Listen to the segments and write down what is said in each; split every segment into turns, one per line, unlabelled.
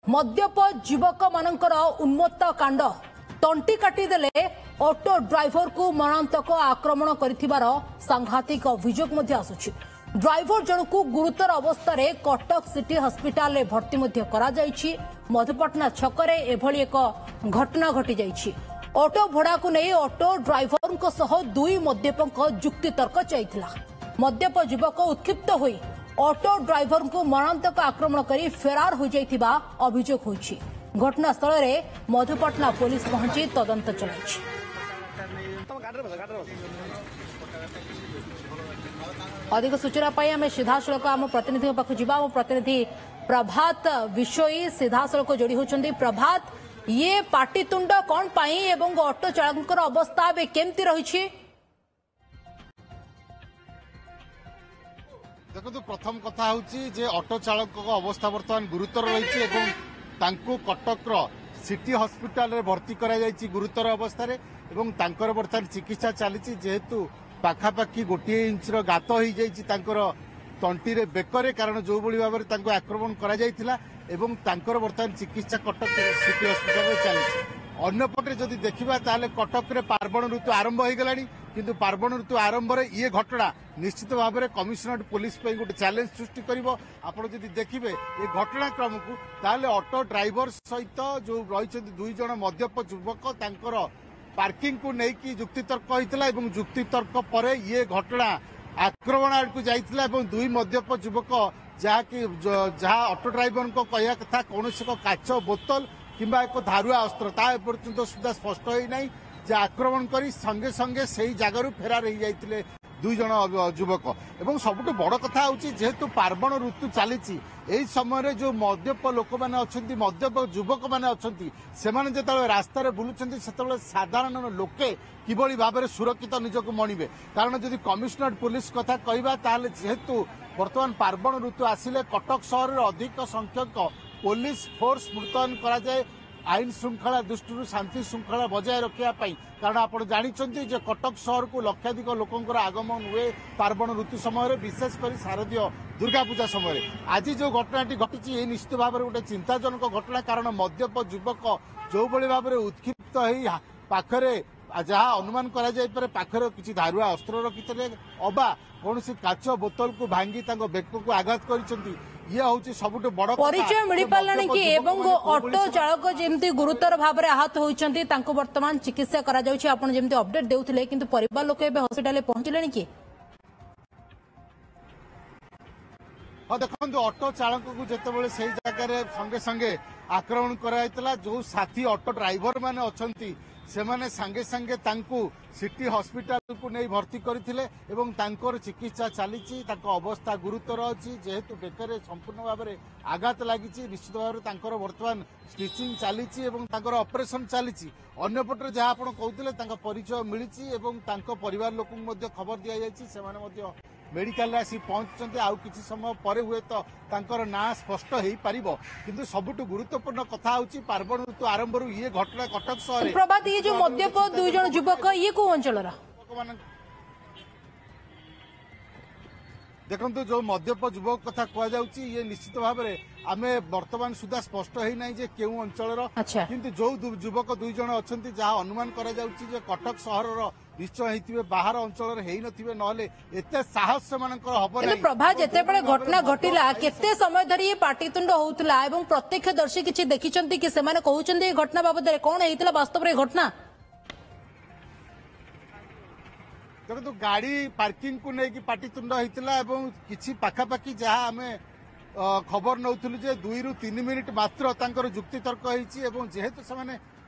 मद्यप युवक मानकर उन्मत्त कांड तंटी काटिदेले ऑटो ड्राइवर को मरणांतक आक्रमण कर सांघातिक अभियोग आसुछि। ड्राइवर जनकू गुरुतर अवस्था कटक सिटी हॉस्पिटल में भर्ती मधुपटना छकरे एभली एक घटना घटी जाइछि। ऑटो भड़ा को नहीं ऑटो ड्राइवर सह दुई मद्यपक जुक्ति तर्क चलता। मद्यप युवक उत्क्षिप्त होई ऑटो ड्राइवर को मरणांतक आक्रमण कर फेरार हो जाइथिबा अभियोग होइछि। घटनास्थल में मधुपटना पुलिस पहुंची तदंत चलाइछि। अधिक सूचना पाई आम सीधासख आम प्रतिनिधि पाख जा। प्रतिनिधि प्रभात विषयी सीधासख जोड़ी होती। प्रभात, ये पाटितुंड कौन पाई एवं ऑटो चालक अवस्था केमती रही?
देखो, प्रथम कथा हूँ ऑटो चालक अवस्था बर्तमान गुरुतर रही कटक सिटी हॉस्पिटल रे भर्ती करा जायछि गुरुतर अवस्था रे एवं तांकर बर्तमान चिकित्सा चली जेहेतु पाखापाखि 1 इंच गात हो जाइछि तांकर तंटी रे बेकरे कारण जो भली भाबरे तांको आक्रमण करा जायथिला एवं तांकर बर्तमान चिकित्सा कटक सिटी हॉस्पिटल रे चली। अन्यपटे जदि देखिबा ताले कटक रे पार्वण ऋतु आरंभ हो गलानी किंतु पार्वण ऋतु आरंभ रे ये घटना निश्चित भाव में कमिशनरेट पुलिस पे गोटे चैलेंज सृष्टि करिवो। आपण जदि देखिबे ये घटनाक्रम को ताले ऑटो ड्राइवर सहित जो रही 2 जन मद्यप युवक तांकर पार्किंग को लेकिन जुक्तितर्क होता है। जुक्तितर्क पर ये घटना आक्रमण आड़ जाइथिला एवं 2 मद्यप युवक जहाँ ऑटो ड्राइवर को कहया कथा कौन काच बोतल किंबा एक धारुआ अस्त्र ता एपर्यंत सुधा स्पष्ट होना जे आक्रमण करी संगे संगे से जगार फेरार हो जाते 2 जन युवक। एवं सबुठ बड़ कथा हूँ जेहेतु पार्वण ऋतु चली समय जो मद्यप लोक मैंने अच्छा मद्यप युवक मैंने अच्छा से जो रास्तार बुलूं से साधारण लोके किभली भाव में सुरक्षित निजक मणिबे। कारण जदि कमिशनरेट पुलिस कथा कहवा ताले जेहेतु बर्तमान पार्वण ऋतु आसिले कटक सहर में अधिक संख्यक पुलिस फोर्स मुतयन करा जाए आईन श्रृंखला दृष्टि शांति श्रृंखला बजाय रखापी। कारण आप जानते जे कटक सहर को लक्षाधिक लोकंर आगमन हुए पार्वण ऋतु समय विशेषकर शारदीय दुर्गा पूजा समय। आज जो घटनाटी घटी ये निश्चित भाव में गोटे चिंताजनक घटना। कारण मद्यप युवक जो भली भाव में उत्क्षिप्त हो पाखरे जहाँ अनुमान करा जाय पारे पाखरे किसी धारुआ अस्त्र रखिते अबा कौन काच बोतल को भांगी बेक को आघात कर ये हूँ सबुठ बड़
परिचय मिल पारानी कि एवं ऑटो चालक जमी गुरुतर भाव में आहत होती वर्तमान चिकित्सा करा जाउछि। आपण जमी अपडेट देउथिले किंतु परिवार लोक हॉस्पिटल पहुंचले कि?
हाँ, देखो ऑटो चालक को जितेबाला से जगह संगे संगे आक्रमण कराइला जो साथी ऑटो ड्राइवर माने अछंती सेमाने संगे संगे तांकु सिटी हॉस्पिटल को नहीं भर्ती करथिले एवं तांकर चिकित्सा चली अवस्था गुरुतर अच्छी जेहेतु बेकर संपूर्ण भाव में आघात लगी निश्चित भाव में तांकर वर्तमान स्टिचिंग चली ऑपरेशन चली। अन्यपटे जहाँ आप कहते परिचय मिली एवं परिवार लोक खबर दि जाए मेडिकल आसी पहुंचते आउ किसी समय पर हुए तो तांकर ना स्पष्ट हो पार किंतु सबुठ गुरुत्वपूर्ण कथा हूँ पार्वण ऋतु आरंभ ये घटना कटक सहर
प्रभात ये जो मद्यप 2 जन युवक ये को अंचल
देखो जो मद्यप युवक कथा कह ये निश्चित भाव में आम बर्तमान सुधा स्पष्ट होना जे केउ अंचल किंतु जो युवक 2 जन अच्छा जहाँ अनुमान करा कटक सहर निश्चय होते बाहर अंचल होते ना एत साहस से
प्रभा जिते घटना घटला केते समय धरी ये पाटितुंड होउतला एवं प्रत्यक्षदर्शी किछि देखिचंती कि सेमाने कहउचंती घटना बाबद कौन होइतला वास्तव में घटना?
देखो गाड़ी पार्किंग को लेकिन पाटितुंड होता किसी पाखापाखि जहाँ आम खबर नौलु 2 ରୁ 3 मिनिट मात्र तांकर जुक्ति तर्क होती जेहेतु से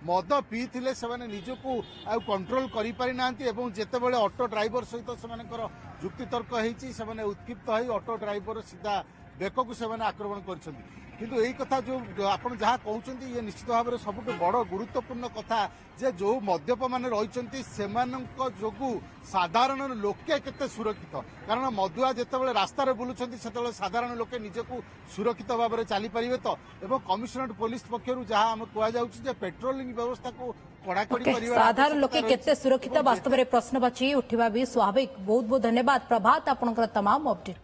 मद पी थे से निजको कंट्रोल करि पारि नांती एवं जेतेबेले ऑटो ड्राइवर सहित से जुक्ति तर्क होती उत्क्षिप्त हो ऑटो ड्राइवर सीधा बेक को से आक्रमण कर किंतु यही कथा जो आप जहाँ कहते ये निश्चित भाव में सबुठ बड़ गुरुत्वपूर्ण कथा जे जो मद्यप मैंने रही जो साधारण लोके केते सुरक्षित। कारण मदुआ जितेबाला रास्तार बुलूं से साधारण लोके निजको सुरक्षित भाव में चली पारे तो एवं कमिशनरेट पुलिस पक्षर जहाँ आम कहुचे पेट्रोलिंग व्यवस्था को कड़ाकड़ी
साधारण लोके केते सुरक्षित वास्तव में प्रश्नवाची उठा भी स्वाभाविक। बहुत बहुत धन्यवाद प्रभात आपनकर तमाम अपडेट।